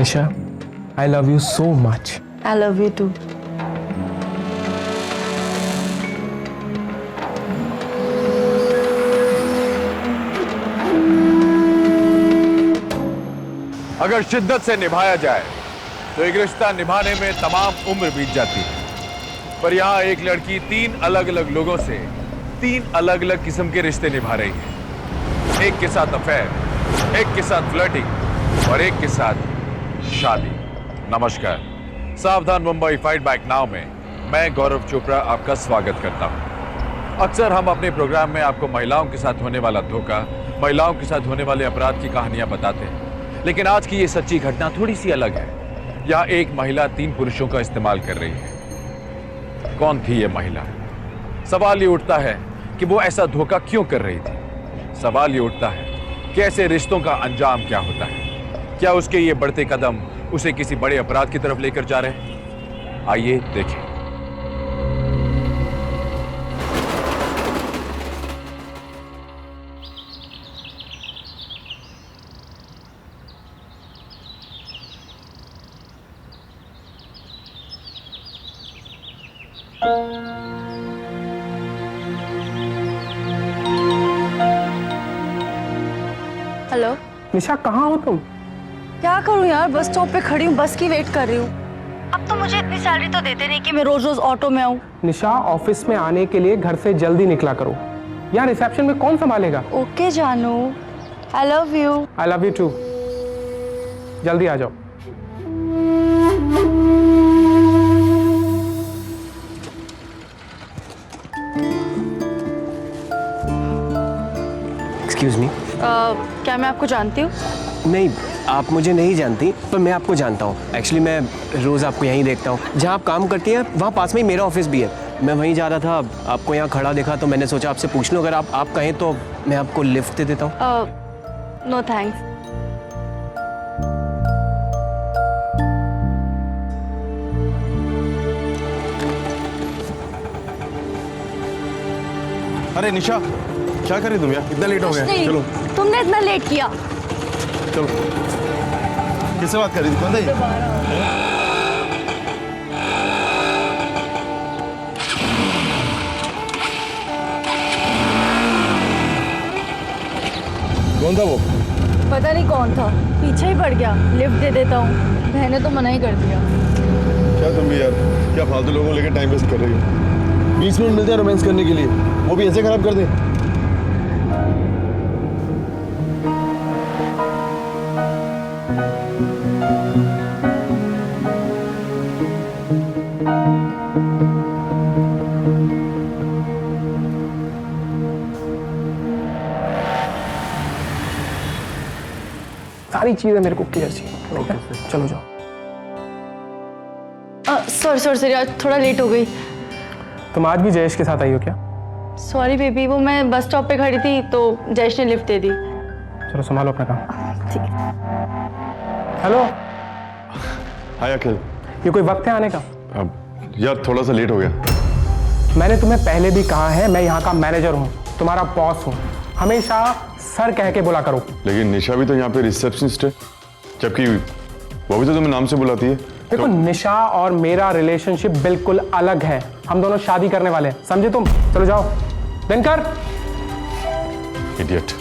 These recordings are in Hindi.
Nisha, I love you so much. I love you too. अगर शिद्दत से निभाया जाए तो एक रिश्ता निभाने में तमाम उम्र बीत जाती है, पर यहाँ एक लड़की 3 अलग अलग लोगों से 3 अलग अलग किस्म के रिश्ते निभा रही है। एक के साथ अफेयर, एक के साथ फ्लर्टिंग और एक के साथ शादी। नमस्कार, सावधान मुंबई फाइट बैक नाउ में मैं गौरव चोपड़ा आपका स्वागत करता हूँ। अक्सर हम अपने प्रोग्राम में आपको महिलाओं के साथ होने वाला धोखा, महिलाओं के साथ होने वाले अपराध की कहानियां बताते हैं, लेकिन आज की ये सच्ची घटना थोड़ी सी अलग है। यहाँ एक महिला 3 पुरुषों का इस्तेमाल कर रही है। कौन थी ये महिला? सवाल ये उठता है कि वो ऐसा धोखा क्यों कर रही थी। सवाल ये उठता है कि ऐसे रिश्तों का अंजाम क्या होता है। क्या उसके ये बढ़ते कदम उसे किसी बड़े अपराध की तरफ लेकर जा रहे हैं? आइए देखें। हेलो। निशा, कहाँ हो तुम? क्या करूं यार, बस स्टॉप पे खड़ी हूँ, बस की वेट कर रही हूँ। अब तो मुझे इतनी सैलरी तो देते नहीं कि मैं रोज रोज ऑटो में आऊँ। निशा, ऑफिस में आने के लिए घर से जल्दी निकला करो। यहाँ रिसेप्शन में कौन संभालेगा? ओके जानू, I love you. I love you too. जल्दी आ जाओ। Excuse me. क्या मैं आपको जानती हूँ? नहीं, आप मुझे नहीं जानती, पर मैं आपको जानता हूँ। एक्चुअली मैं रोज़ आपको यहीं देखता हूँ। जहाँ आप काम करती हैं वहाँ पास में ही मेरा ऑफिस भी है। मैं वहीं जा रहा था, आपको यहाँ खड़ा देखा तो मैंने सोचा आपसे पूछ लूँ। अगर आप कहें तो मैं आपको लिफ्ट दे देता हूँ। No thanks. अरे निशा, क्या कर रही तुम यार? इतना लेट हो गया। चलो तुमने इतना लेट किया। चलो। किससे बात कर रही थी? कौन था ये? कौन था वो? पता नहीं कौन था, पीछे ही पड़ गया। लिफ्ट दे देता हूँ, मैंने तो मना ही कर दिया। क्या तुम भी यार, क्या फालतू लोगों को लेकर टाइम वेस्ट कर रही हो? 20 मिनट मिलते हैं रोमांस करने के लिए, वो भी ऐसे खराब कर दे। सारी चीज़ें मेरे को क्लियर चाहिए। चलो जाओ। सॉरी यार, थोड़ा लेट हो गई। तुम आज भी जयेश के साथ आई हो क्या? सॉरी बेबी, वो मैं बस स्टॉप पे खड़ी थी तो जयेश ने लिफ्ट दे दी। चलो संभालो अपना काम। ठीक है। हेलो। हाय अखिल। ये कोई वक्त है आने का? यार थोड़ा सा लेट हो गया। मैंने तुम्हें पहले भी कहा है, मैं यहाँ का मैनेजर हूँ, तुम्हारा बॉस हूँ। हमेशा सर कह के बोला करो। लेकिन निशा भी तो यहाँ पे रिसेप्शनिस्ट है, जबकि वो भी तो तुम्हें नाम से बुलाती है। देखो, निशा और मेरा रिलेशनशिप बिल्कुल अलग है। हम दोनों शादी करने वाले हैं, समझे तुम? चलो जाओ। दिनकर। इडियट।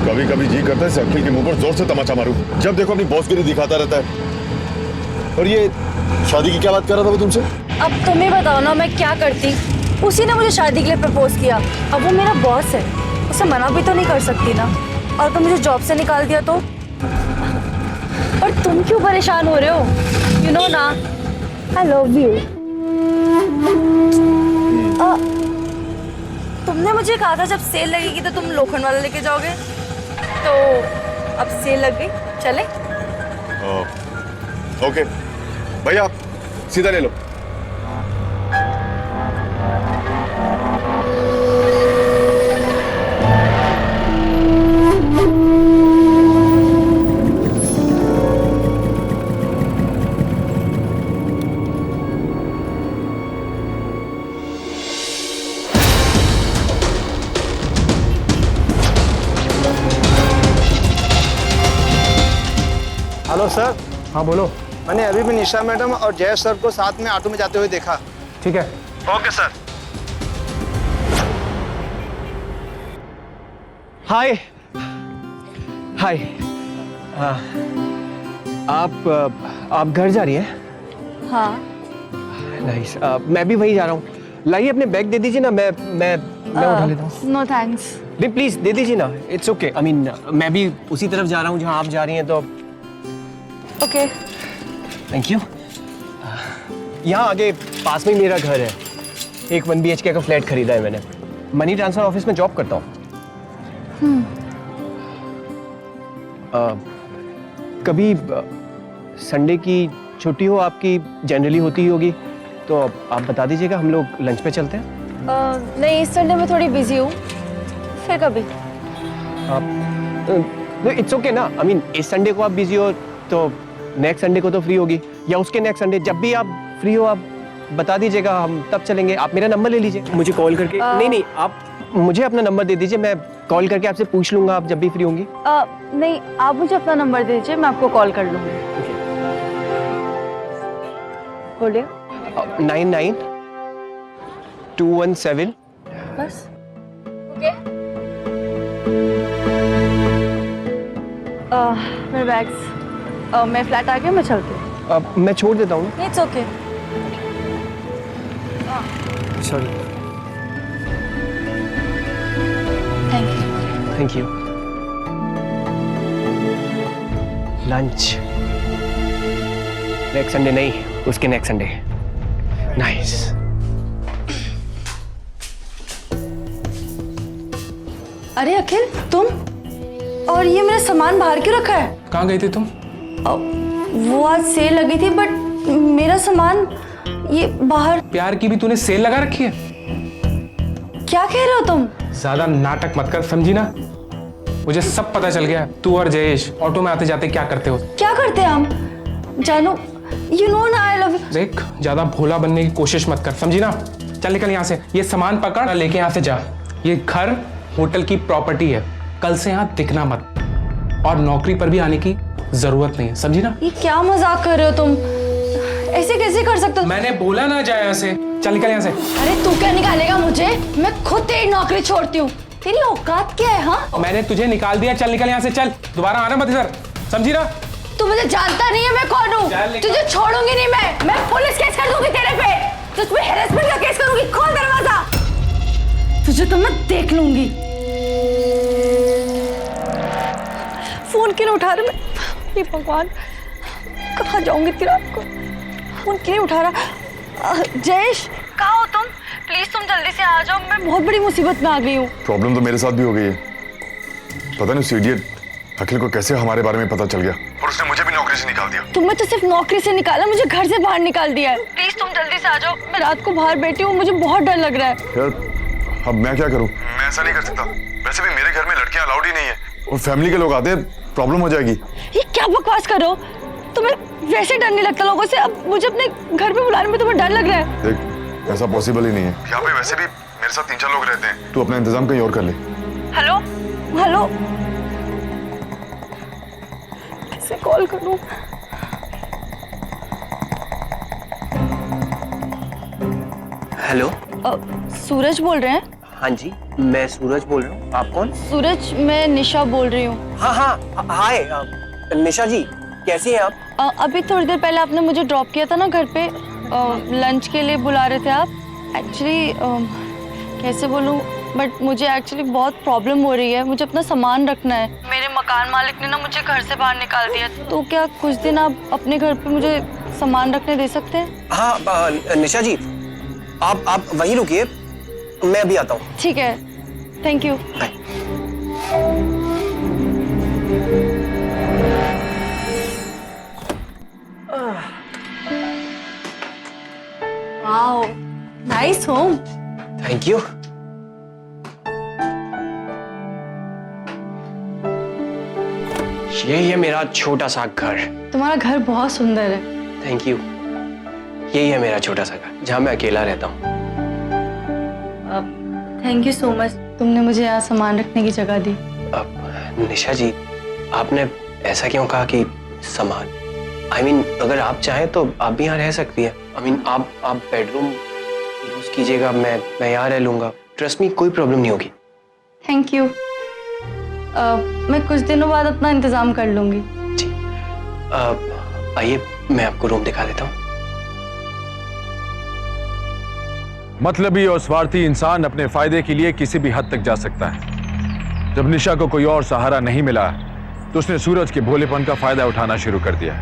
कभी कभी जी करता है इस अखिल के मुंह पर जोर से तमाचा मारूं। जब देखो अपनी बॉसगिरी दिखाता रहता है। और ये शादी की क्या बात कर रहा था वो तुमसे? अब तुम ही बताओ ना, मैं क्या करती? उसी ने मुझे शादी के लिए प्रपोज किया। अब वो मेरा बॉस है, उसे मना भी तो नहीं कर सकती ना। और अगर मुझे जॉब से निकाल दिया तो? पर तुम क्यों परेशान हो रहे हो? यू नो ना, आई लव यू। तुमने मुझे कहा था जब सेल लगेगी तो तुम लोखंड वाला लेके जाओगे, तो अब सेल लग गई, चले? ओके भैया, सीधा ले लो। हेलो सर, हाँ बोलो। मैंने अभी भी निशा मैडम और जयेश सर को साथ में ऑटो में जाते हुए देखा। ठीक है। Okay sir. Hi hi. हाँ, आप घर जा रही हैं? हाँ। नाइस। मैं भी वहीं जा रहा हूँ। लाइए अपने बैग दे दीजिए ना, मैं उठा लेता हूँ। No thanks. नहीं प्लीज दे दीजिए ना, इट्स ओके। आई मीन मैं भी उसी तरफ जा रहा हूँ जहाँ आप जा रही हैं, तो ओके। Thank you. यहाँ आगे पास में ही मेरा घर है। एक 1 BHK का फ्लैट खरीदा है मैंने। मनी ट्रांसफर ऑफिस में जॉब करता हूँ। कभी संडे की छुट्टी हो आपकी, जनरली होती ही होगी, तो आप बता दीजिएगा, हम लोग लंच पे चलते हैं। नहीं, इस संडे में थोड़ी बिजी हूँ, फिर कभी। आप इट्स ओके ना। आई मीन इस संडे को आप बिजी हो तो नेक्स्ट संडे को तो फ्री होगी, या उसके नेक्स्ट संडे, जब भी आप फ्री हो आप बता दीजिएगा, हम तब चलेंगे। आप मेरा नंबर ले लीजिए, मुझे कॉल करके। नहीं, आप मुझे अपना नंबर दे दीजिए, मैं कॉल करके आपसे पूछ लूंगा आप जब भी फ्री होंगी। नहीं, आप मुझे अपना नंबर दे दीजिए, मैं आपको कॉल कर लूँगी। बोलिए। 99-217। बस। ओके। मेरे बैग्स। मैं फ्लैट आ गया, मैं चलती हूँ। मैं छोड़ देता हूँ। It's okay. Sorry. Thank you. Thank you. Lunch next Sunday नहीं, उसके नेक्स्ट संडे। नाइस। अरे अखिल, तुम? और ये मेरा सामान बाहर क्यों रखा है? कहाँ गई थी तुम? वो आज सेल लगी थी, बट मेरा सामान ये बाहर। प्यार की भी तूने सेल लगा रखी है? क्या कह रहे हो तुम? ज्यादा नाटक मत कर, समझी ना? मुझे सब पता चल गया, तू और जयेश ऑटो में आते जाते क्या करते हो। क्या करते हैं हम? जानू, यू नो ना आई लव यू। देख, ज्यादा भोला बनने की कोशिश मत कर, समझी ना? चल निकल यहाँ से, ये सामान पकड़ लेके यहाँ से जा। ये घर होटल की प्रॉपर्टी है, कल से यहाँ दिखना मत, और नौकरी पर भी आने की जरूरत नहीं है, समझी ना? ये क्या मजाक कर रहे हो तुम? ऐसे कैसे कर सकते हो? मैंने बोला ना जा यहाँ से, चल निकल यहाँ से। अरे तू क्या निकालेगा मुझे? मैं खुद तेरी नौकरी छोड़ती हूँ। तेरी औकात क्या है? हाँ, मैंने तुझे निकाल दिया, चल निकल यहाँ से, चल दोबारा आना मत इधर, समझी ना? तू मुझे जानता नहीं है मैं कौन हूँ। तुझे छोड़ूंगी नहीं मैं पुलिस केस कर दूंगी तेरे पे। तुझ पे हैरेसमेंट का केस करूंगी। खोल दरवाजा, तुझे तो मैं देख लूंगी। फोन क्यों नहीं उठा रहे? मैं ये भगवान, कहाँ जाऊंगी इतनी रात को? फोन क्यों नहीं उठा रहा? जयेश, कहाँ हो तुम? प्लीज तुम जल्दी से आ जाओ, मैं बहुत बड़ी मुसीबत में आ गई हूँ। प्रॉब्लम तो मेरे साथ भी हो गई है। पता नहीं उस इडियट अखिल को कैसे हमारे बारे में पता चल गया, और उसने मुझे भी नौकरी से निकाल दिया। तुम्हें तो सिर्फ नौकरी से निकाला, मुझे घर से बाहर निकाल दिया है। प्लीज तुम जल्दी से आ जाओ, मैं रात को बाहर बैठी हूँ, मुझे बहुत डर लग रहा है। यार अब मैं क्या करूं? मैं ऐसा नहीं कर सकता। वैसे भी मेरे घर में लड़कियां अलाउड ही नहीं है, और फैमिली के लोग आते हैं, प्रॉब्लम हो जाएगी। ये क्या बकवास कर रहे हो? तुम्हें वैसे डर नहीं लगता लोगों से, अब मुझे अपने घर पे बुलाने में तुम्हें डर लग रहा है। देख, ऐसा पॉसिबल ही नहीं है। यहाँ पे वैसे भी मेरे साथ 3-4 लोग रहते हैं, तू अपना इंतजाम कहीं और कर ले। हेलो हेलो, कैसे कॉल करूं? हेलो। सूरज बोल रहे हैं? हाँ जी, मैं सूरज बोल रहा हूँ। आप कौन? सूरज, मैं निशा बोल रही हूँ। हाँ, हाय निशा जी, कैसी हैं आप? अभी थोड़ी देर पहले आपने मुझे ड्रॉप किया था ना घर पे, लंच के लिए बुला रहे थे आप। एक्चुअली कैसे बोलूँ, बट मुझे एक्चुअली बहुत प्रॉब्लम हो रही है, मुझे अपना सामान रखना है। मेरे मकान मालिक ने ना मुझे घर से बाहर निकाल दिया, तो क्या कुछ दिन आप अपने घर पे मुझे सामान रखने दे सकते हैं? हाँ निशा जी, आप वहीं रुकिए, मैं अभी आता हूँ। ठीक है, thank you. Wow, nice home. Thank you. यही है मेरा छोटा सा घर। तुम्हारा घर बहुत सुंदर है। Thank you. यही है मेरा छोटा सा घर, जहाँ मैं अकेला रहता हूँ। थैंक यू सो मच, तुमने मुझे यहाँ सामान रखने की जगह दी। निशा जी, आपने ऐसा क्यों कहा कि सामान I mean, अगर आप चाहें तो आप भी यहाँ रह सकती हैं। I mean, आप बेडरूम यूज कीजिएगा, मैं यहाँ रह लूंगा। ट्रस्ट मी, कोई प्रॉब्लम नहीं होगी। Thank you. मैं कुछ दिनों बाद अपना इंतजाम कर लूंगी। जी, आइए मैं आपको रूम दिखा देता हूँ। मतलबी और स्वार्थी इंसान अपने फायदे के लिए किसी भी हद तक जा सकता है। जब निशा को कोई और सहारा नहीं मिला तो उसने सूरज के भोलेपन का फायदा उठाना शुरू कर दिया।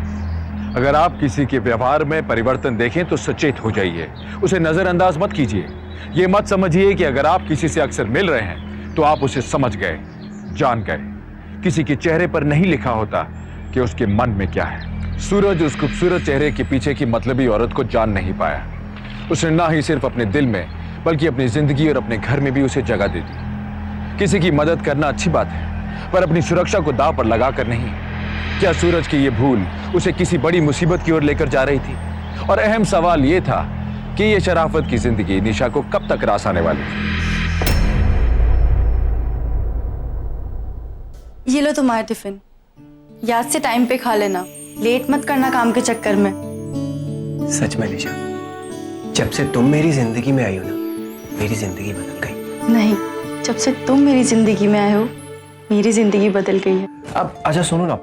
अगर आप किसी के व्यवहार में परिवर्तन देखें तो सचेत हो जाइए, उसे नजरअंदाज मत कीजिए। यह मत समझिए कि अगर आप किसी से अक्सर मिल रहे हैं तो आप उसे समझ गए, जान गए। किसी के चेहरे पर नहीं लिखा होता कि उसके मन में क्या है। सूरज उस खूबसूरत चेहरे के पीछे की मतलबी औरत को जान नहीं पाया। उसने ना ही सिर्फ अपने दिल में बल्कि अपनी जिंदगी और अपने घर में भी उसे जगह दे दी। किसी की मदद करना अच्छी बात है, पर अपनी सुरक्षा को दांव पर लगाकर नहीं। क्या सूरज की ये भूल उसे किसी बड़ी मुसीबत की ओर लेकर जा रही थी? और अहम सवाल ये था कि ये शराफत की जिंदगी निशा को कब तक रास आने वाली थी? ये लो तुम्हारा टिफिन, याद से टाइम पे खा लेना, लेट मत करना काम के चक्कर में। सच में निशा, जब से तुम मेरी जिंदगी में आई हो ना, मेरी जिंदगी बदल गई। नहीं, जब से तुम मेरी जिंदगी में आए हो मेरी जिंदगी बदल गई है। अब अच्छा सुनो ना,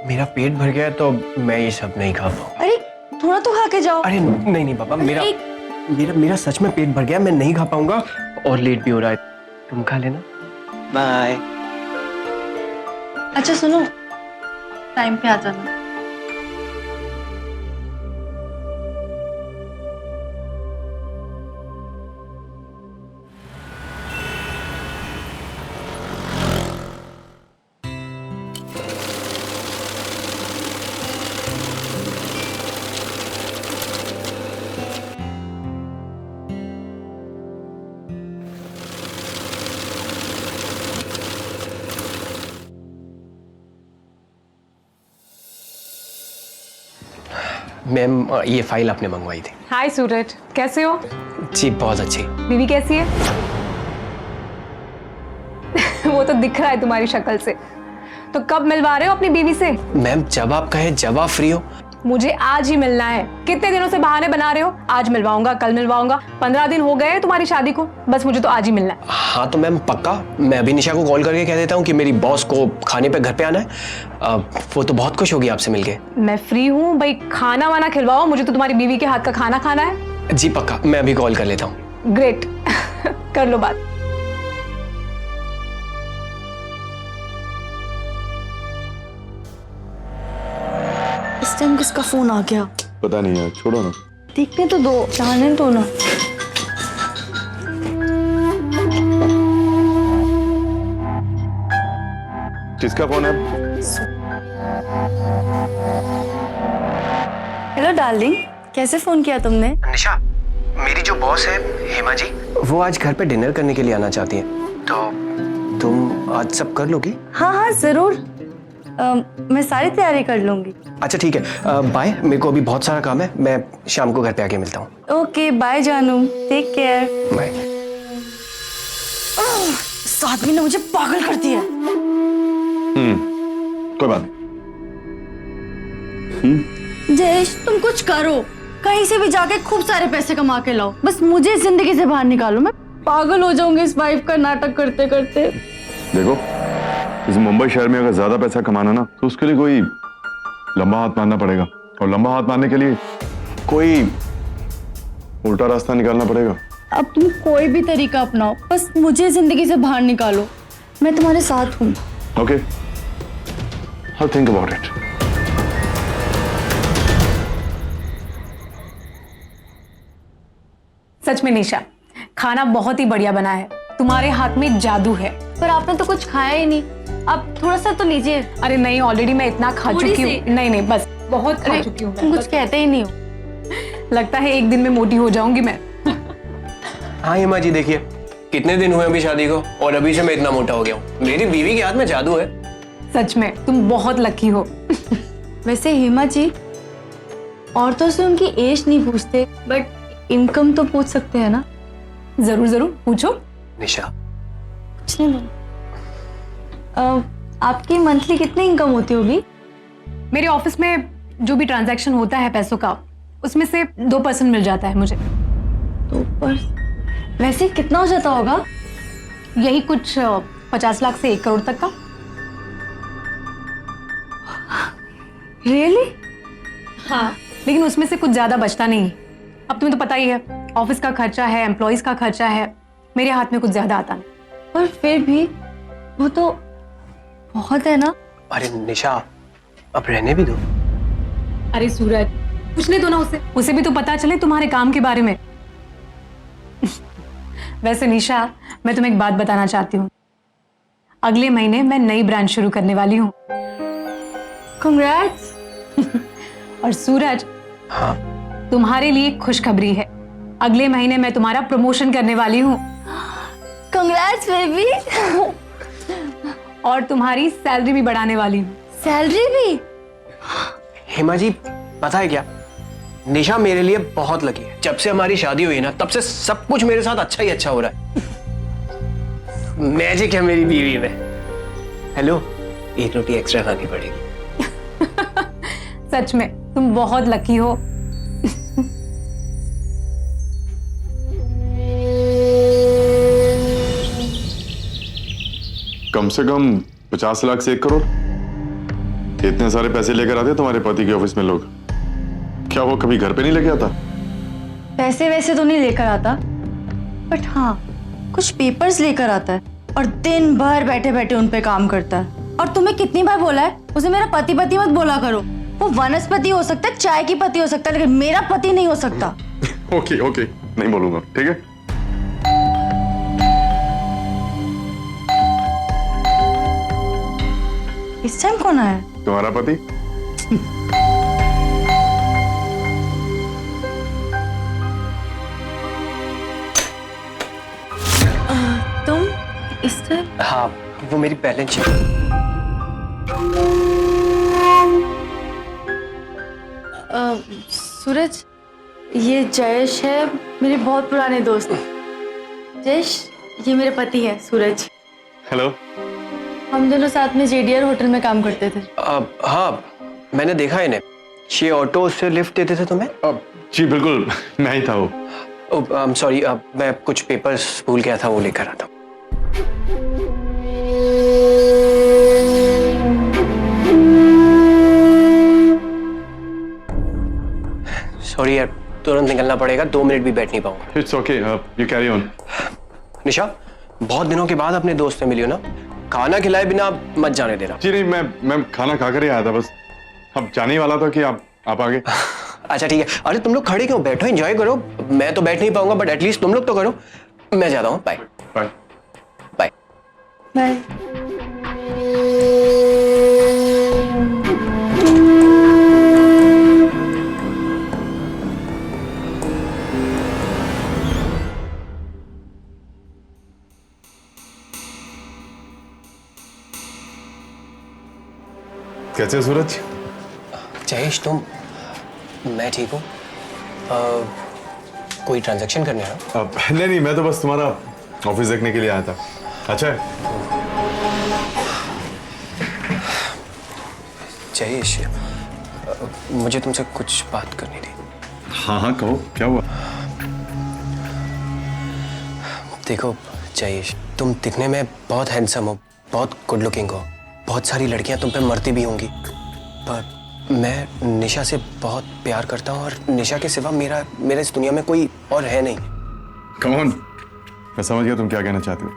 मेरा पेट भर गया है तो मैं ये सब नहीं खा पाऊंगा। अरे थोड़ा तो खा के जाओ। अरे नहीं पापा, मेरा सच में पेट भर गया, मैं नहीं खा पाऊंगा और लेट भी हो रहा है। तुम खा लेना। बाय। अच्छा सुनो, टाइम पे आ जाना। मैम, ये फाइल आपने मंगवाई थी। हाय सूरज, कैसे हो? जी बहुत अच्छी। बीवी कैसी है? वो तो दिख रहा है तुम्हारी शक्ल से। तो कब मिलवा रहे हो अपनी बीवी से? मैम जब आप कहें, जब आप फ्री हो। मुझे आज ही मिलना है। कितने दिनों से बहाने बना रहे हो? आज मिलवाऊंगा, कल मिलवाऊंगा। 15 दिन हो गए तुम्हारी शादी को, बस मुझे तो आज ही मिलना है। हाँ तो मैम पक्का, मैं अभी निशा को कॉल करके कह देता हूँ कि मेरी बॉस को खाने पे घर पे आना है। वो तो बहुत खुश होगी आपसे मिलके। मैं फ्री हूँ भाई, खाना वाना खिलवाओ, मुझे तो तुम्हारी बीवी के हाथ का खाना खाना है। जी पक्का, मैं अभी कॉल कर लेता हूँ। ग्रेट। कर लो बात। इस टाइम किसका फोन आ गया? पता नहीं यार, छोड़ो ना। देखने तो दो, जाने दो ना। किसका फोन है? हेलो डार्लिंग, कैसे फोन किया तुमने? निशा, मेरी जो बॉस है हेमा जी, वो आज घर पे डिनर करने के लिए आना चाहती है, तो तुम आज सब कर लोगी? हाँ हाँ जरूर, मैं सारी तैयारी कर लूंगी। अच्छा ठीक है, बाय। मेरे को अभी बहुत सारा काम है, मैं शाम को घर पे आके मिलता हूँ। ओके बाय जानू, टेक केयर। बाय। इस आदमी ने मुझे पागल कर दिया। कोई बात नहीं। जयेश तुम कुछ करो, कहीं से भी जाके खूब सारे पैसे कमा के लाओ, बस मुझे जिंदगी से बाहर निकालो। मैं पागल हो जाऊंगी इस वाइफ का नाटक करते करते। देखो, इस मुंबई शहर में अगर ज्यादा पैसा कमाना ना तो उसके लिए कोई लंबा हाथ मारना पड़ेगा, और लंबा हाथ मारने के लिए कोई उल्टा रास्ता निकालना पड़ेगा। अब तुम कोई भी तरीका अपनाओ, बस मुझे जिंदगी से बाहर निकालो। मैं तुम्हारे साथ हूँ। Okay, I'll think about it. सच में निशा, खाना बहुत ही बढ़िया बना है। तुम्हारे हाथ में जादू है। पर आपने तो कुछ खाया ही नहीं, अब थोड़ा सा तो लीजिए। अरे नहीं, ऑलरेडी मैं इतना खा थोड़ी चुकी सी। हूँ। नहीं बहुत खा चुकी हूँ। तुम कुछ कहते ही नहीं हो। लगता है एक दिन में मोटी हो जाऊंगी मैं। हाँ हेमा जी, देखिए कितने दिन हुए अभी शादी को और अभी से मैं इतना मोटा हो गया हूँ। मेरी बीवी के हाथ में जादू है। सच में तुम बहुत लकी हो। वैसे हेमा जी, औरतों से उनकी एज नहीं पूछते, बट इनकम तो पूछ सकते हैं ना? जरूर जरूर पूछो। निशा, कुछ नहीं बोला। आपकी मंथली कितनी इनकम होती होगी? मेरे ऑफिस में जो भी ट्रांजैक्शन होता है पैसों का, उसमें से 2% मिल जाता है मुझे। 2%? वैसे कितना हो जाता होगा? यही कुछ 50 लाख से 1 करोड़ तक का। रियली? हाँ, लेकिन उसमें से कुछ ज्यादा बचता नहीं। अब तुम्हें तो पता ही है, ऑफिस का खर्चा है, एम्प्लॉइज का खर्चा है, मेरे हाथ में कुछ ज्यादा आता नहीं। पर फिर भी वो तो बहुत है ना। अरे निशा, अब रहने भी दो। अरे सूरज, पूछने दो ना उसे भी तो पता चले तुम्हारे काम के बारे में। वैसे निशा, मैं तुम्हें एक बात बताना चाहती हूँ। अगले महीने मैं नई ब्रांच शुरू करने वाली हूँ। कंग्रेट्स। और सूरज, हाँ, तुम्हारे लिए खुशखबरी है। अगले महीने मैं तुम्हारा प्रमोशन करने वाली हूँ कंग्रेट्स बेबी। और तुम्हारी सैलरी भी बढ़ाने वाली हूँ। सैलरी भी? हेमा जी, पता है क्या, निशा मेरे लिए बहुत लकी है। जब से हमारी शादी हुई ना, तब से सब कुछ मेरे साथ अच्छा ही अच्छा हो रहा है। मैजिक है मेरी बीवी में। हेलो, 1 रोटी एक्स्ट्रा खानी पड़ेगी। सच में तुम बहुत लकी हो। कम से कम 50 लाख से 1 करोड़, इतने सारे पैसे लेकर आते तुम्हारे पति के ऑफिस में लोग। क्या वो कभी घर पे नहीं लेके आता? पैसे वैसे तो नहीं लेकर आता, बट हाँ कुछ पेपर्स लेकर आता है और दिन भर बैठे बैठे उन पे काम करता है। और तुम्हें कितनी बार बोला है उसे मेरा पति पति मत बोला करो। वो वनस्पति हो सकता है, चाय की पत्ती हो सकता है, लेकिन मेरा पति नहीं हो सकता। ओके ओके, नहीं बोलूंगा, ठीक है। इस टाइम कौन आया? तुम्हारा पति। तुम इस टाइम? हाँ, वो मेरी बैलेंस शीट। सूरज, ये जयेश है, मेरे बहुत पुराने दोस्त। जयेश, ये मेरे पति है सूरज। हेलो। हम दोनों साथ में JDR होटल में काम करते थे। हाँ, मैंने देखा इन्हें। ये ऑटो से लिफ्ट देते थे तुम्हें? जी बिल्कुल, मैं ही था वो। सॉरी, मैं कुछ पेपर्स भूल गया था, वो लेकर आता हूँ। सॉरी यार, तुरंत निकलना पड़ेगा, 2 मिनट भी बैठ नहीं पाऊंगा। It's okay, you carry on. Nisha, बहुत दिनों के बाद अपने दोस्त से मिली हो ना, खाना खिलाए बिना मत जाने देना। जी नहीं, मैं खाना खाकर ही आया था बस। अब जाने ही वाला था कि आप आ गए। अच्छा ठीक है। अरे तुम लोग खड़े क्यों, बैठो, एंजॉय करो। मैं तो बैठ नहीं पाऊंगा, बट एटलीस्ट तुम लोग तो करो। मैं जाता हूँ, बाय बाय। Bye bye. कैसे हो सूरज? जयेश, तुम? मैं ठीक हूँ। कोई ट्रांजैक्शन करने आया? नहीं, मैं तो बस तुम्हारा ऑफिस देखने के लिए आया था। अच्छा है। जयेश, मुझे तुमसे कुछ बात करनी थी। हाँ, कहो, क्या हुआ? देखो जयेश, तुम दिखने में बहुत हैंडसम हो, बहुत गुड लुकिंग हो, बहुत सारी लड़कियां तुम पे मरती भी होंगी, पर मैं निशा से बहुत प्यार करता हूँ और निशा के सिवा मेरा इस दुनिया में कोई और है नहीं। कौन? मैं समझ गया तुम क्या कहना चाहते हो।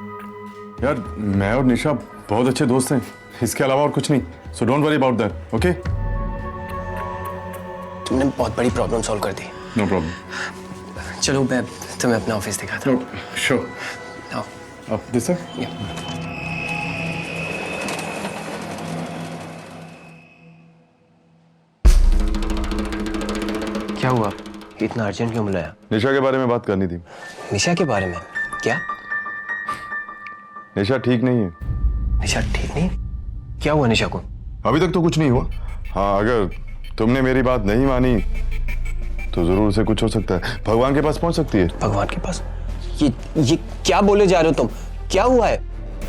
यार, मैं और निशा बहुत अच्छे दोस्त हैं, इसके अलावा और कुछ नहीं। So don't worry about that, okay? तुमने बहुत बड़ी प्रॉब्लम सॉल्व कर दी। No problem. चलो मैं तुम्हें अपना ऑफिस दिखाता हूँ। श्योर। आओ। अब दिस सर। क्या हुआ, इतना अर्जेंट क्यों बुलाया? निशा के बारे में बात करनी थी। निशा के बारे में? क्या? निशा ठीक नहीं है। निशा ठीक नहीं? क्या हुआ निशा को? अभी तक तो कुछ नहीं हुआ। हाँ, अगर तुमने मेरी बात नहीं मानी तो जरूर से कुछ हो सकता है। भगवान के पास पहुंच सकती है। भगवान के पास? ये क्या बोले जा रहे हो तुम? क्या हुआ है?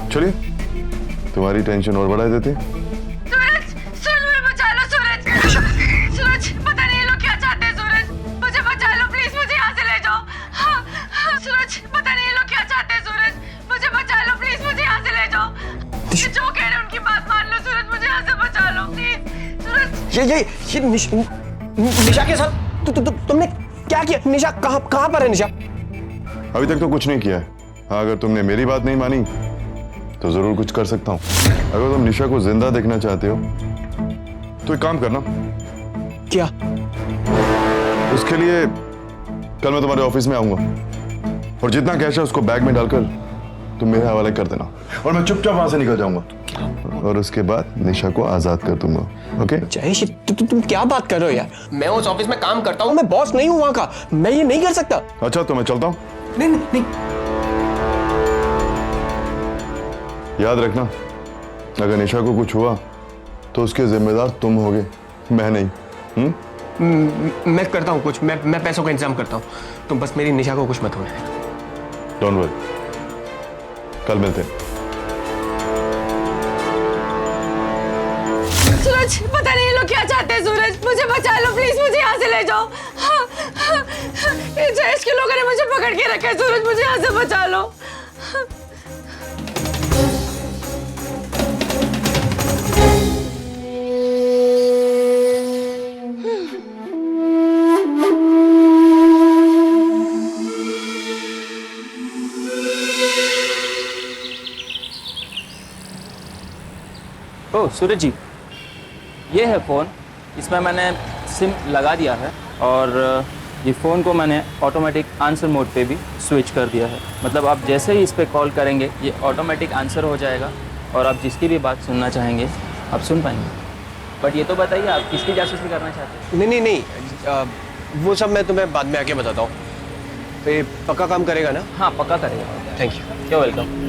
चलिए, तुम्हारी टेंशन और बढ़ा देते। सूरज, सूरज, मुझे बचा लो सूरज। जो कह रहे हैं उनकी बात मान लो सूरज, मुझे यहाँ से बचा लो प्लीज सूरज। ये निशा के साथ तुमने क्या किया? निशा कहाँ पर है निशा? अभी तक तो कुछ नहीं किया है। हाँ, अगर तुमने मेरी बात नहीं मानी तो जरूर कुछ कर सकता हूँ। अगर तुम निशा को जिंदा देखना चाहते हो तो एक काम करना। क्या? उसके लिए कल मैं तुम्हारे ऑफिस में आऊंगा और जितना कैश है उसको बैग में डालकर तुम मेरे हवाले कर देना और मैं चुपचाप वहां से निकल जाऊंगा और उसके बाद निशा को आजाद कर दूंगा। ओके? जयेश, तुम क्या बात कर रहे हो यार? मैं उस ऑफिस में काम करता हूँ, मैं बॉस नहीं हूँ वहां का, मैं ये नहीं कर सकता। अच्छा, तो मैं चलता हूँ। नहीं। याद रखना, अगर निशा को कुछ हुआ तो उसके जिम्मेदार तुम होगे, मैं नहीं। मैं करता हूँ कुछ, मैं पैसों का इंतजाम करता हूँ, तुम बस मेरी निशा को कुछ मत होने देना। डोंट वरी, कल मिलते हैं। सूरज, पता नहीं ये लोग क्या चाहते हैं। सूरज, मुझे बचा लो प्लीज, मुझे यहाँ से ले जाओ। ये जयेश के लोगों ने मुझे पकड़ के रखा है। सूरज, मुझे यहाँ से बचा लो। ओह सूरज जी, ये है फ़ोन। इसमें मैंने सिम लगा दिया है और ये फ़ोन को मैंने ऑटोमेटिक आंसर मोड पे भी स्विच कर दिया है। मतलब आप जैसे ही इस पे कॉल करेंगे ये ऑटोमेटिक आंसर हो जाएगा और आप जिसकी भी बात सुनना चाहेंगे आप सुन पाएंगे। बट ये तो बताइए, आप किसकी जासूसी करना चाहते हैं? नहीं, वो सब मैं तुम्हें बाद में आके बताता हूँ। तो ये पक्का काम करेगा ना? हाँ, पक्का करेगा। Thank you. क्या, वेलकम।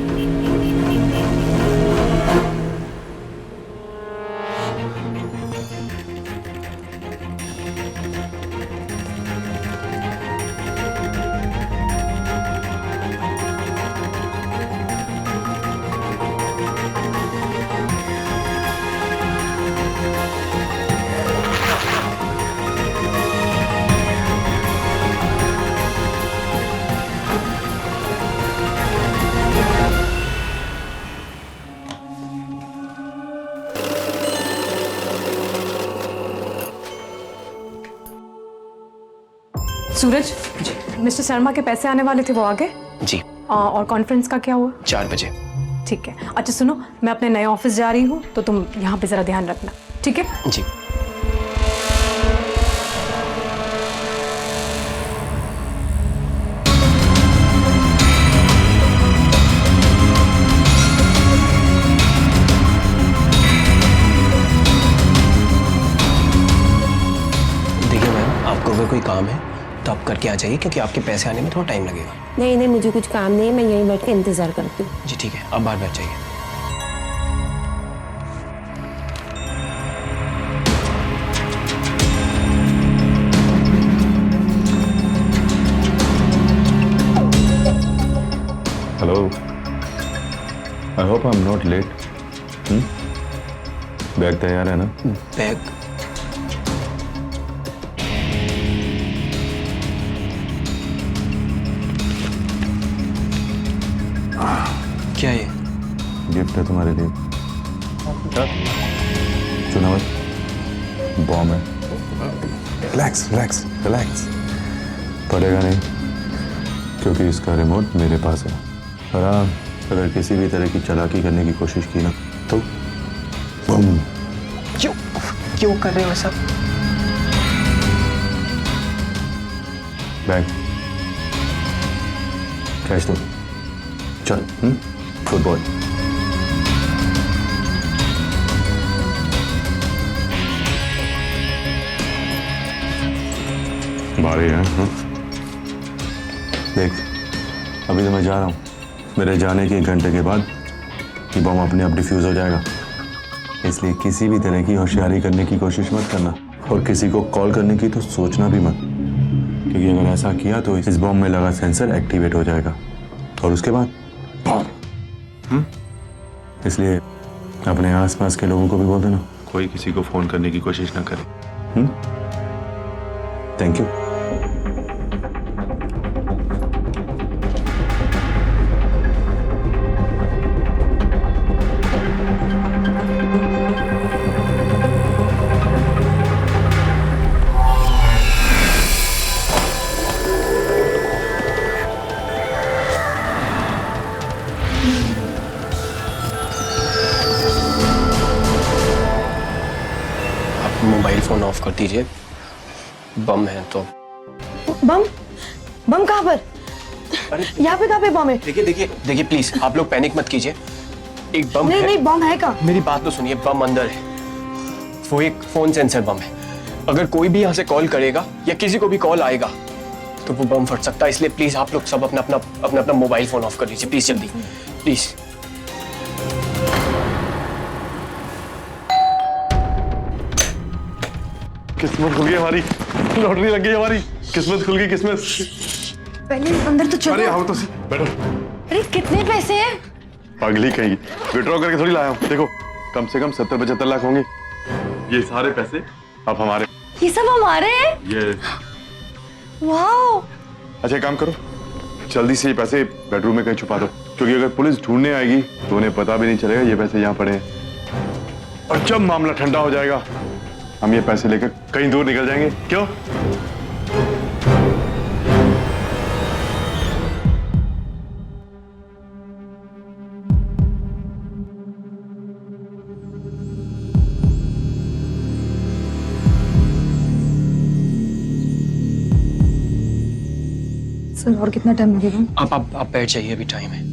सूरज, मिस्टर शर्मा के पैसे आने वाले थे, वो आ गए? जी। और कॉन्फ्रेंस का क्या हुआ? 4 बजे। ठीक है। अच्छा सुनो, मैं अपने नए ऑफिस जा रही हूँ तो तुम यहाँ पे जरा ध्यान रखना, ठीक है? जी। देखिए मैम, आपको अगर कोई काम है तो आप करके आ जाइए, क्योंकि आपके पैसे आने में थोड़ा टाइम लगेगा। नहीं, मुझे कुछ काम नहीं है, मैं यहीं बैठ के इंतजार करती हूँ। जी ठीक है, आप बाहर बैठ जाइए। Hello, I hope I am not let. Bag तैयार है ना? बैग? क्या ये? गिफ्ट है तुम्हारे लिए। सुना मत, बॉम्ब है। Relax relax relax. पड़ेगा नहीं, क्योंकि इसका रिमोट मेरे पास है। और हाँ, अगर किसी भी तरह की चालाकी करने की कोशिश की ना तो बम। क्यों कर रहे हो ऐसा? बैग कैश दो, चल। फुटबॉल। भारी है। देख, अभी तो मैं जा रहा हूँ। मेरे जाने के 1 घंटे के बाद ये बम अपने आप डिफ्यूज हो जाएगा, इसलिए किसी भी तरह की होशियारी करने की कोशिश मत करना और किसी को कॉल करने की तो सोचना भी मत, क्योंकि अगर ऐसा किया तो इस बम में लगा सेंसर एक्टिवेट हो जाएगा और उसके बाद इसलिए अपने आसपास के लोगों को भी बोल देना कोई किसी को फोन करने की कोशिश ना करे। Thank you. फ़ोन ऑफ कर दीजिए, बम है तो। बम? बम कहाँ पर? अरे यहाँ पे कहाँ पे बम है? देखिए देखिए देखिए, प्लीज आप लोग पैनिक मत कीजिए। एक बम नहीं है। नहीं, बम है कहाँ? मेरी बात तो सुनिए, बम अंदर है। वो एक फोन सेंसर बम है। अगर कोई भी यहाँ से कॉल करेगा या किसी को भी कॉल आएगा तो वो बम फट सकता है। इसलिए प्लीज आप लोग सब अपना अपना मोबाइल फोन ऑफ कर लीजिए, प्लीज जल्दी, प्लीज। किस्मत खुल गई हमारी, लॉटरी लग गई हमारी, किस्मत खुल गई, किस्मत। पहले अंदर तो अरे चलो। आओ तो बैठो। अरे कितने पैसे हैं? पागली कहीं विड्रॉ करके थोड़ी लाया हूँ। देखो कम से कम 70-75 लाख होंगे। ये सारे पैसे अब हमारे। ये सब हमारे हैं? ये वाओ! अच्छा, एक काम करो, जल्दी से ये पैसे बेडरूम में कहीं छुपा दो, क्योंकि अगर पुलिस ढूंढने आएगी तो उन्हें पता भी नहीं चलेगा ये पैसे यहाँ पड़े हैं। और जब मामला ठंडा हो जाएगा हम ये पैसे लेकर कहीं दूर निकल जाएंगे। क्यों? सर और कितना टाइम लगेगा? आप बैठ जाइए, अभी टाइम है।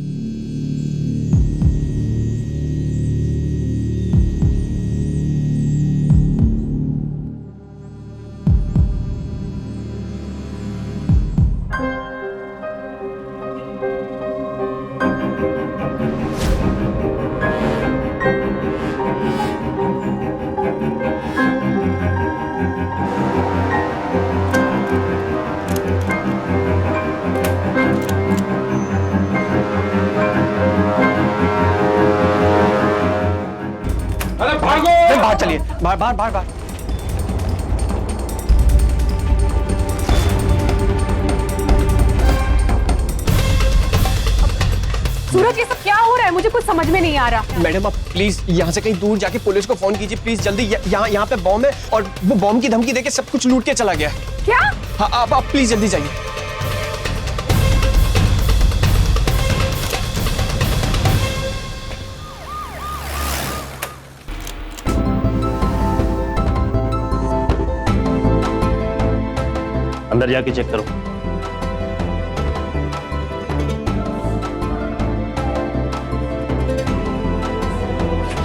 अरे भागो! बाहर चलिए, बाहर बाहर बाहर बाहर। सूरज, ये सब क्या हो रहा है? मुझे कुछ समझ में नहीं आ रहा। मैडम आप प्लीज यहाँ से कहीं दूर जाके पुलिस को फोन कीजिए, प्लीज जल्दी। यहाँ पे बॉम्ब है और वो बॉम्ब की धमकी देके सब कुछ लूट के चला गया। क्या? हाँ, आप प्लीज जल्दी जाइए। अंदर जाके चेक करो।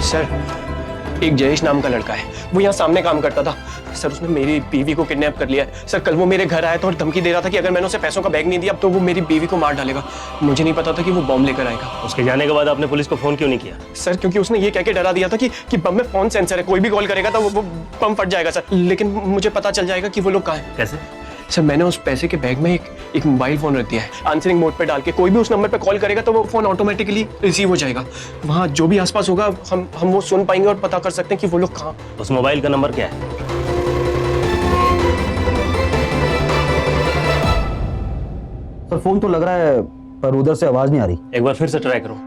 सर, एक जयेश नाम का लड़का है, वो यहाँ सामने काम करता था। सर, उसने मेरी बीवी को किडनैप कर लिया है। सर, कल वो मेरे घर आया था और धमकी दे रहा था कि अगर मैंने उसे पैसों का बैग नहीं दिया तो वो मेरी बीवी को मार डालेगा। मुझे नहीं पता था कि वो बम लेकर आएगा। उसके जाने के बाद आपने पुलिस को फोन क्यों नहीं किया? सर, क्योंकि उसने ये कह के डरा दिया था कि बम में फोन सेंसर है, कोई भी कॉल करेगा तो वो बम फट जाएगा। सर, लेकिन मुझे पता चल जाएगा कि वो लोग कहाँ हैं। कैसे? सर, मैंने उस पैसे के बैग में एक मोबाइल फोन रख दिया है। आंसरिंग मोड पे डाल के कोई भी उस नंबर पे कॉल करेगा तो वो फोन ऑटोमेटिकली रिसीव हो जाएगा। वहाँ जो भी आसपास होगा हम वो सुन पाएंगे और पता कर सकते हैं कि वो लोग कहाँ। उस मोबाइल का नंबर क्या है? सर फोन तो लग रहा है पर उधर से आवाज नहीं आ रही। एक बार फिर से ट्राई करो।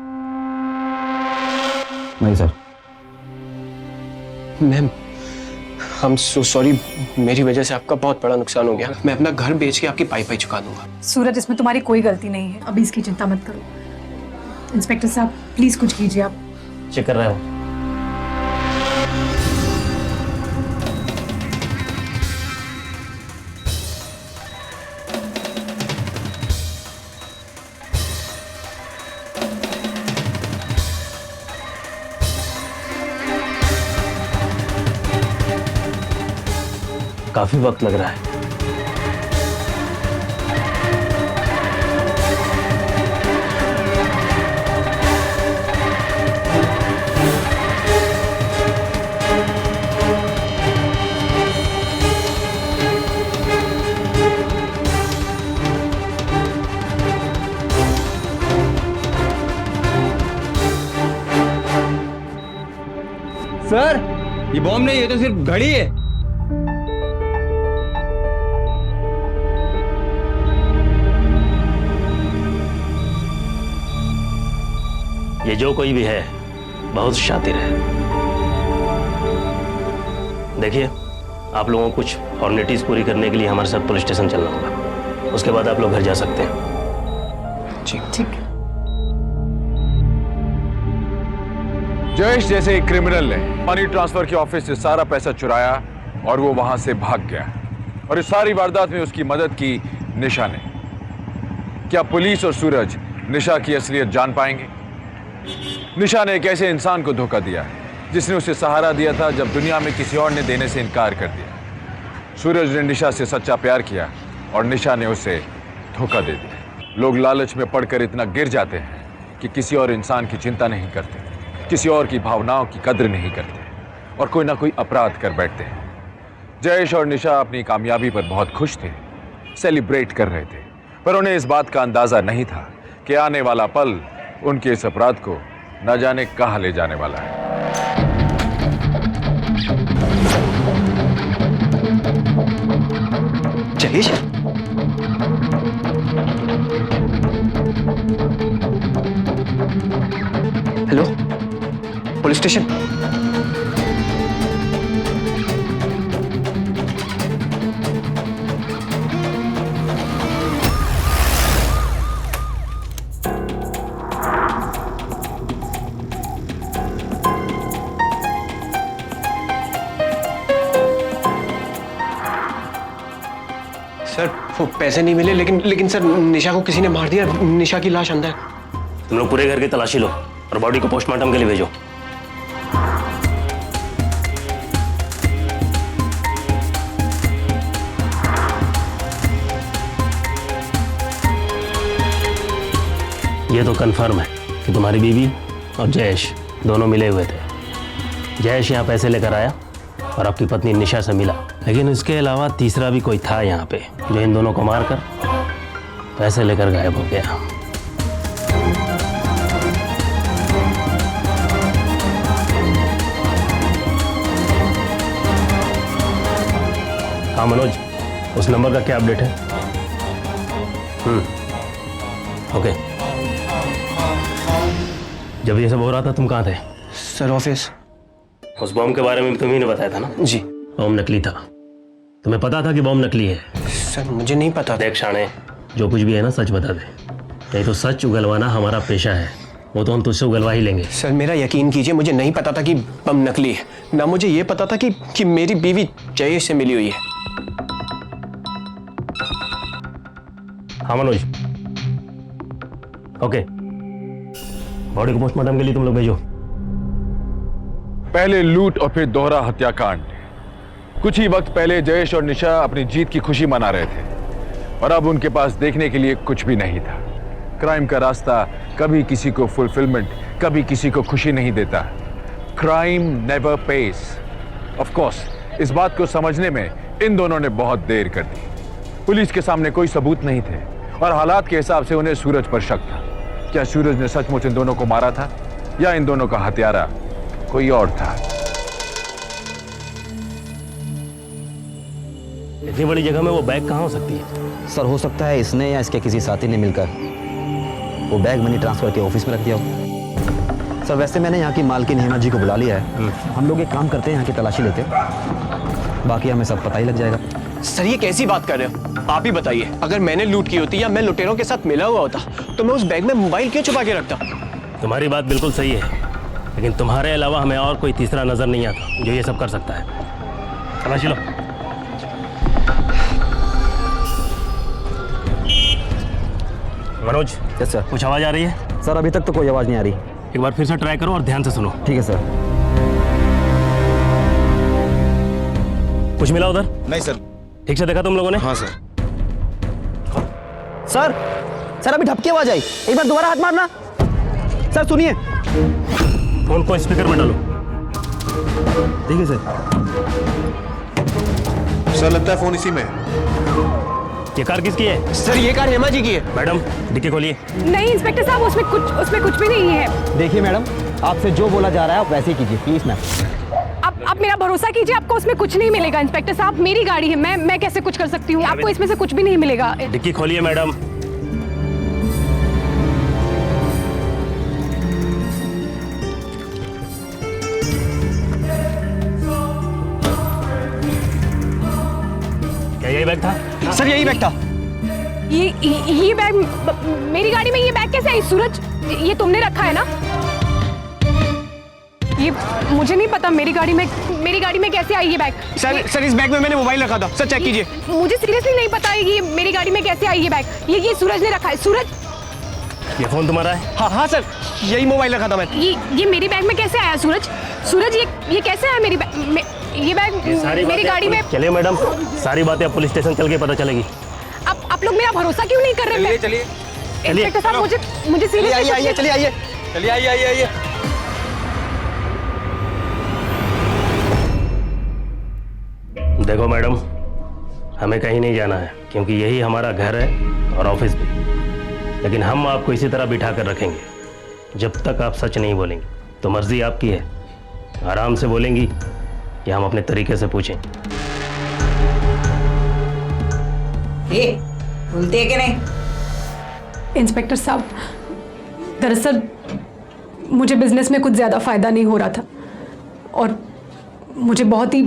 नहीं sir. Ma'am, I'm so sorry, मेरी वजह से आपका बहुत बड़ा नुकसान हो गया। मैं अपना घर बेच के आपकी पाई चुका दूंगा। सूरज, इसमें तुम्हारी कोई गलती नहीं है, अभी इसकी चिंता मत करो। इंस्पेक्टर साहब, प्लीज कुछ कीजिए आप। चेक कर रहे हो? काफी वक्त लग रहा है। सर, ये बॉम्ब नहीं है, तो सिर्फ घड़ी है। ये जो कोई भी है बहुत शातिर है। देखिए, आप लोगों को कुछ फॉर्मेलिटीज पूरी करने के लिए हमारे साथ पुलिस स्टेशन चलना होगा। उसके बाद आप लोग घर जा सकते हैं। ठीक है। जयेश जैसे एक क्रिमिनल ने मनी ट्रांसफर के ऑफिस से सारा पैसा चुराया और वो वहां से भाग गया। और इस सारी वारदात में उसकी मदद की निशा ने। क्या पुलिस और सूरज निशा की असलियत जान पाएंगे? निशा ने एक ऐसे इंसान को धोखा दिया जिसने उसे सहारा दिया था जब दुनिया में किसी और ने देने से इनकार कर दिया। सूरज ने निशा से सच्चा प्यार किया और निशा ने उसे धोखा दे दिया। लोग लालच में पड़कर इतना गिर जाते हैं कि किसी और इंसान की चिंता नहीं करते, किसी और की भावनाओं की कद्र नहीं करते और कोई ना कोई अपराध कर बैठते हैं। जयेश और निशा अपनी कामयाबी पर बहुत खुश थे, सेलिब्रेट कर रहे थे, पर उन्हें इस बात का अंदाजा नहीं था कि आने वाला पल उनके इस अपराध को न जाने कहां ले जाने वाला है। Jayesh, hello, police station. Sir वो पैसे नहीं मिले, लेकिन सर निशा को किसी ने मार दिया। निशा की लाश अंदर। तुम लोग पूरे घर की तलाशी लो और बॉडी को पोस्टमार्टम के लिए भेजो। ये तो कंफर्म है कि तुम्हारी बीवी और जयेश दोनों मिले हुए थे। जयेश यहाँ पैसे लेकर आया और आपकी पत्नी निशा से मिला, लेकिन इसके अलावा तीसरा भी कोई था यहाँ पे जो इन दोनों को मारकर पैसे लेकर गायब हो गया। हाँ मनोज, उस नंबर का क्या अपडेट है? ओके। जब ये सब हो रहा था तुम कहाँ थे? Sir office. उस बॉम्ब के बारे में तुम्ही ने बताया था ना? जी। बॉम्ब नकली था। तुम्हें पता था कि बॉम्ब नकली है? सर मुझे नहीं पता। देख शाणे, जो कुछ भी है ना सच बता दे, नहीं तो सच उगलवाना हमारा पेशा है। वो तो हम तुझसे उगलवा ही लेंगे। सर मेरा यकीन कीजिए, मुझे नहीं पता था कि बम नकली है। ना मुझे ये पता था कि मेरी बीवी जयेश से मिली हुई है। हाँ मनोज, ओके। बॉडी को पोस्टमार्टम के लिए तुम लोग भेजो। पहले लूट और फिर दोहरा हत्याकांड। कुछ ही वक्त पहले जयेश और निशा अपनी जीत की खुशी मना रहे थे और अब उनके पास देखने के लिए कुछ भी नहीं था। क्राइम का रास्ता कभी किसी को फुलफिलमेंट, कभी किसी को खुशी नहीं देता। Crime never pays. Of course इस बात को समझने में इन दोनों ने बहुत देर कर दी। पुलिस के सामने कोई सबूत नहीं थे और हालात के हिसाब से उन्हें सूरज पर शक था। क्या सूरज ने सचमुच इन दोनों को मारा था या इन दोनों का हत्यारा कोई और था? इतनी बड़ी जगह में वो बैग कहाँ हो सकती है? सर हो सकता है इसने या इसके किसी साथी ने मिलकर वो बैग मनी ट्रांसफर के ऑफिस में रख दिया हो। सर वैसे मैंने यहाँ की मालकिन हेमा जी को बुला लिया है। हम लोग एक काम करते हैं, यहाँ की तलाशी लेते हैं, बाकी हमें सब पता ही लग जाएगा। सर ये कैसी बात कर रहे हो? आप ही बताइए, अगर मैंने लूट की होती या मैं लुटेरों के साथ मिला हुआ होता तो मैं उस बैग में मोबाइल क्यों छुपा के रखता? तुम्हारी बात बिल्कुल सही है, लेकिन तुम्हारे अलावा हमें और कोई तीसरा नजर नहीं आता जो ये सब कर सकता है। तलाशी लो। Manoj, yes sir. कुछ आवाज आ रही है? सर अभी तक तो कोई आवाज़ नहीं आ रही। एक बार फिर से ट्राई करो और ध्यान से सुनो। ठीक है सर। कुछ मिला उधर? नहीं सर। ठीक से देखा तुम लोगों ने? हाँ सर। सर सर अभी ढपकी आवाज आई, एक बार दोबारा हाथ मारना। सर सुनिए। फोन को स्पीकर में डालो। देखिए सर। सर लगता है फोन इसी में। ये कार किसकी है? सर ये कार हेमा जी की है। मैडम डिक्की खोलिए। नहीं इंस्पेक्टर साहब, उसमें कुछ भी नहीं है। देखिए मैडम, आपसे जो बोला जा रहा है आप वैसे ही कीजिए प्लीज मैम। आप मेरा भरोसा कीजिए, आपको उसमें कुछ नहीं मिलेगा। इंस्पेक्टर साहब मेरी गाड़ी है, मैं कैसे कुछ कर सकती हूँ? आपको इसमें से कुछ भी नहीं मिलेगा। डिक्की खोलिए मैडम। क्या यही बैग था? सर यही बैग था। ये बैग मेरी गाड़ी में, ये बैग कैसे आई? सूरज ये तुमने रखा है ना? ये मुझे नहीं पता मेरी गाड़ी में कैसे आई ये बैग। सर इस बैग में मैंने मोबाइल रखा था। सर चेक कीजिए। मुझे सीरियसली नहीं पता है ये मेरी गाड़ी में कैसे आई ये बैग। ये सूरज ने रखा है। सूरज, ये फोन तुम्हारा है? हाँ सर, यही मोबाइल रखा था मैं। ये मेरी बैग में कैसे आया सूरज? सूरज ये कैसे आया मेरी ये बैग मेरी गाड़ी में? चलिए मैडम, सारी बातें अब पुलिस स्टेशन चल के पता चलेगी। आप लोग मेरा भरोसा क्यों नहीं कर रहे? चलिए इंस्पेक्टर साहब, मुझे चलिए आइए, चलिए आइए। चलिए आइए। देखो मैडम, हमें कहीं नहीं जाना है क्योंकि यही हमारा घर है और ऑफिस भी। लेकिन हम आपको इसी तरह बिठा कर रखेंगे जब तक आप सच नहीं बोलेंगे। तो मर्जी आपकी है, आराम से बोलेंगी या हम अपने तरीके से पूछें। बोलते है कि नहीं? इंस्पेक्टर साहब, दरअसल मुझे बिजनेस में कुछ ज़्यादा फ़ायदा नहीं हो रहा था और मुझे बहुत ही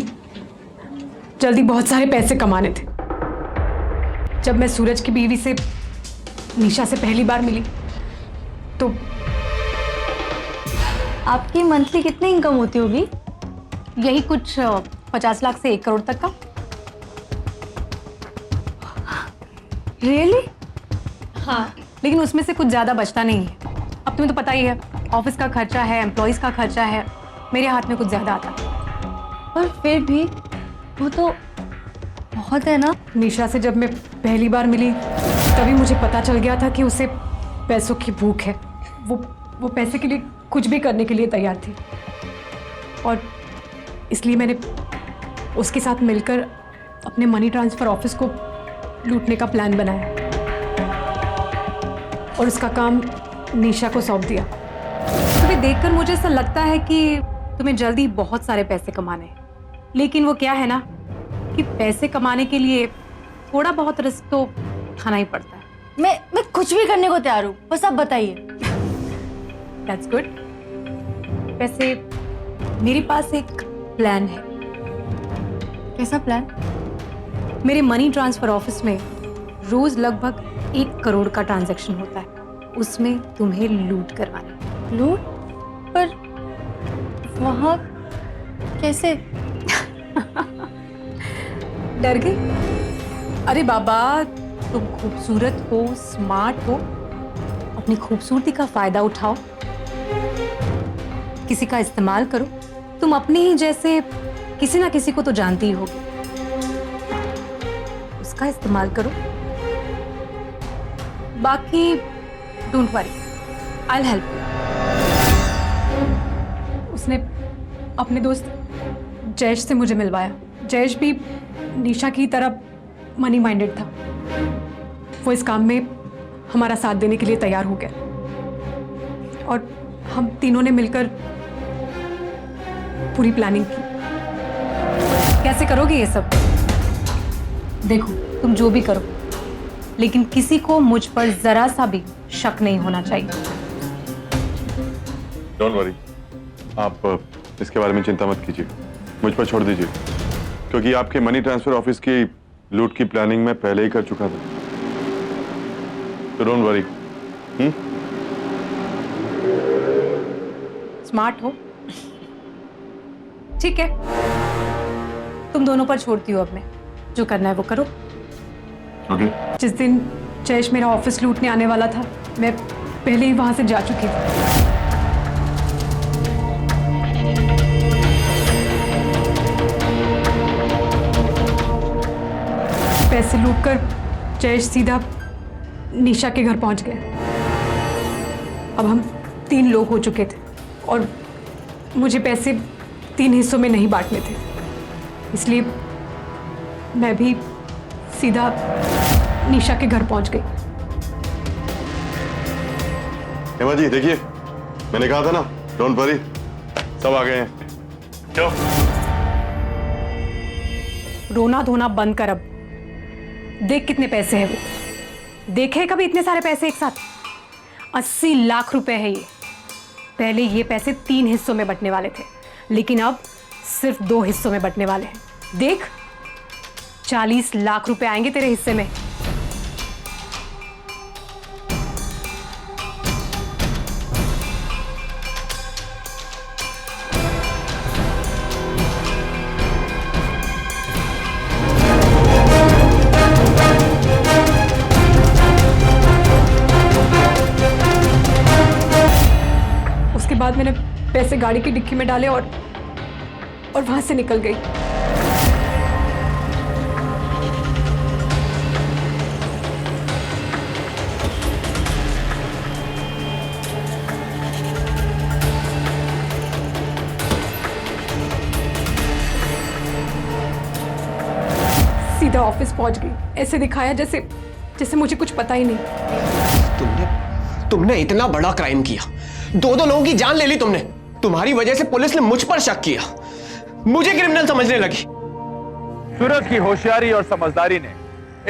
जल्दी बहुत सारे पैसे कमाने थे। जब मैं सूरज की बीवी से निशा से पहली बार मिली तो आपकी मंथली कितनी इनकम होती होगी? यही कुछ 50 लाख से 1 करोड़ तक का। रियली? हाँ, लेकिन उसमें से कुछ ज़्यादा बचता नहीं है। अब तुम्हें तो पता ही है, ऑफिस का खर्चा है, एम्प्लॉयज़ का खर्चा है, मेरे हाथ में कुछ ज़्यादा आता है। पर फिर भी वो तो बहुत है ना। निशा से जब मैं पहली बार मिली तभी मुझे पता चल गया था कि उसे पैसों की भूख है। वो पैसे के लिए कुछ भी करने के लिए तैयार थी और इसलिए मैंने उसके साथ मिलकर अपने मनी ट्रांसफ़र ऑफिस को लूटने का प्लान बनाया और उसका काम निशा को सौंप दिया। तुम्हें देखकर मुझे ऐसा लगता है कि तुम्हें जल्दी बहुत सारे पैसे कमाने हैं, लेकिन वो क्या है ना कि पैसे कमाने के लिए थोड़ा बहुत रिस्क तो उठाना ही पड़ता है। मैं कुछ भी करने को तैयार हूँ, बस आप बताइए। That's good. वैसे मेरे पास एक प्लान है। कैसा प्लान? मेरे मनी ट्रांसफर ऑफिस में रोज लगभग 1 करोड़ का ट्रांजैक्शन होता है, उसमें तुम्हें लूट करवाना। लूट? पर वहाँ कैसे? डर गई? अरे बाबा, तुम खूबसूरत हो, स्मार्ट हो, अपनी खूबसूरती का फायदा उठाओ, किसी का इस्तेमाल करो। तुम अपने ही जैसे किसी ना किसी को तो जानती ही होगी, उसका इस्तेमाल करो। बाकी don't worry, I will help. उसने अपने दोस्त जयेश से मुझे मिलवाया। जयेश भी निशा की तरह मनी माइंडेड था। वो इस काम में हमारा साथ देने के लिए तैयार हो गया और हम तीनों ने मिलकर पूरी प्लानिंग की। कैसे करोगे ये सब? देखो, तुम जो भी करो, लेकिन किसी को मुझ पर जरा सा भी शक नहीं होना चाहिए। डोंट वरी, आप इसके बारे में चिंता मत कीजिए, मुझ पर छोड़ दीजिए, क्योंकि आपके मनी ट्रांसफर ऑफिस की लूट की प्लानिंग मैं पहले ही कर चुका था। तो डोंट वरी। स्मार्ट हो, ठीक है, तुम दोनों पर छोड़ती हो। अब मैं जो करना है वो करो। ओके। जिस दिन जयेश मेरा ऑफिस लूटने आने वाला था, मैं पहले ही वहां से जा चुकी थी। पैसे लूटकर जयेश सीधा निशा के घर पहुंच गए। अब हम 3 लोग हो चुके थे और मुझे पैसे 3 हिस्सों में नहीं बांटने थे, इसलिए मैं भी सीधा निशा के घर पहुंच गई। हेमा जी देखिए, मैंने कहा था ना, डोंट वरी, सब आ गए हैं। क्यों? रोना धोना बंद कर। अब देख कितने पैसे हैं वो। देखे कभी इतने सारे पैसे एक साथ? 80 लाख रुपए है ये। पहले ये पैसे 3 हिस्सों में बंटने वाले थे, लेकिन अब सिर्फ 2 हिस्सों में बंटने वाले हैं। देख, 40 लाख रुपए आएंगे तेरे हिस्से में। बाद मैंने पैसे गाड़ी की डिक्की में डाले और वहां से निकल गई। सीधा ऑफिस पहुंच गई। ऐसे दिखाया जैसे मुझे कुछ पता ही नहीं। तुमने इतना बड़ा क्राइम किया, दो लोगों की जान ले ली तुमने। तुम्हारी वजह से पुलिस ने मुझ पर शक किया, मुझे क्रिमिनल समझने लगी। सूरज की होशियारी और समझदारी ने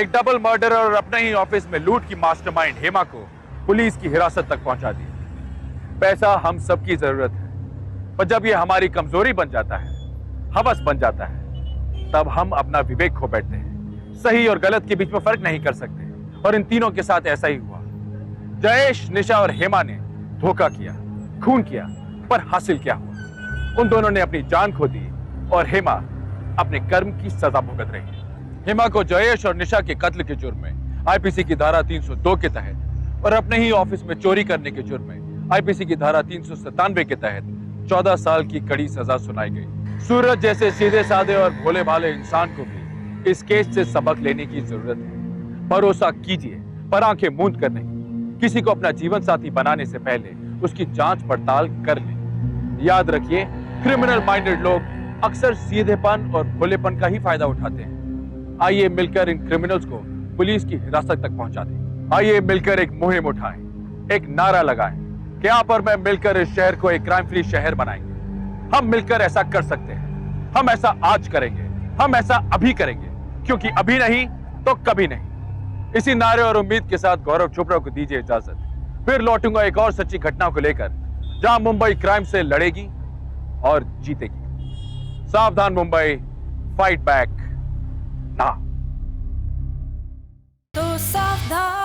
एक डबल मर्डर और अपने ही ऑफिस में लूट की मास्टरमाइंड हेमा को पुलिस की हिरासत तक पहुंचा दिया। पैसा हम सबकी जरूरत है, पर जब यह हमारी कमजोरी बन जाता है, हवस बन जाता है, तब हम अपना विवेक खो बैठते हैं। सही और गलत के बीच में फर्क नहीं कर सकते, और इन तीनों के साथ ऐसा ही हुआ। जयेश, निशा और हेमा ने धोखा किया, खून किया, पर हासिल क्या हुआ? उन दोनों ने अपनी जान खो दी और हेमा अपने कर्म की सजा भुगत रही है। हेमा को जयेश और निशा के कत्ल के जुर्म में आईपीसी की धारा 302 के तहत और अपने ही ऑफिस में चोरी करने के जुर्म में आईपीसी की धारा 397 के तहत 14 साल की कड़ी सजा सुनाई गई। सूरज जैसे सीधे साधे और भोले भाले इंसान को भी इस केस से सबक लेने की जरूरत है। भरोसा कीजिए, पर आंखें मूंद कर नहीं। किसी को अपना जीवन साथी बनाने से पहले उसकी जांच पड़ताल कर लें। याद रखिए, क्रिमिनल माइंडेड लोग अक्सर सीधेपन और भोलेपन का ही फायदा उठाते हैं। आइए मिलकर इन क्रिमिनल्स को पुलिस की हिरासत तक पहुंचा दें। आइए मिलकर एक मुहिम उठाएं, एक नारा लगाएं कि आप और मैं मिलकर इस शहर को एक क्राइम फ्री शहर बनाएंगे। हम मिलकर ऐसा कर सकते हैं। हम ऐसा आज करेंगे, हम ऐसा अभी करेंगे, क्योंकि अभी नहीं तो कभी नहीं। इसी नारे और उम्मीद के साथ गौरव चोपड़ा को दीजिए इजाजत। फिर लौटूंगा एक और सच्ची घटना को लेकर, जहां मुंबई क्राइम से लड़ेगी और जीतेगी। सावधान मुंबई, फाइट बैक नाउ। तो सावधान।